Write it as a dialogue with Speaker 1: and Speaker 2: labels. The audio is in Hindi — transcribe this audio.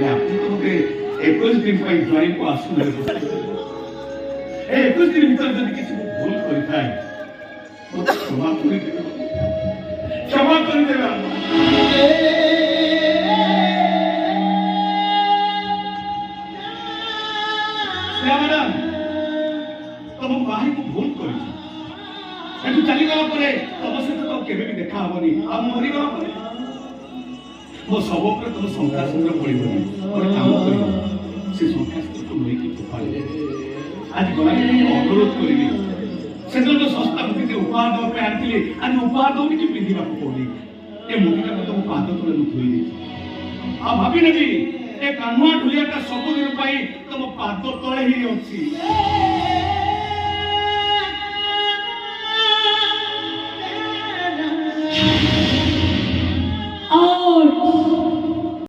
Speaker 1: आपको तो मते 21 दिन पर ड्राइव को आसु ले 21 दिन भीतर जब किसी को भूल करि थाए तो क्षमा कर दे क्षमा कर दे मैडम तुम भाई को भूल कर चली गला तुम सहित तो केवे भी देखा हेनी आ मरी गला मो सब पर तुम शंकास्त्र पड़ोनी गोटे काम कर से शंकास्त्र को लेकिन फोपाड़े आज गला अनुरोध करी से जो सस्ता मुझे उपहार देवाई आनी आज उपहार दौनी कि पिंधा पड़नी ये मुखीटा तुम पाद तले मुझे धोई आ भावी नेबी ए कानुआ ढुलियाटा सबुदिन तुम पाद तले ही अच्छी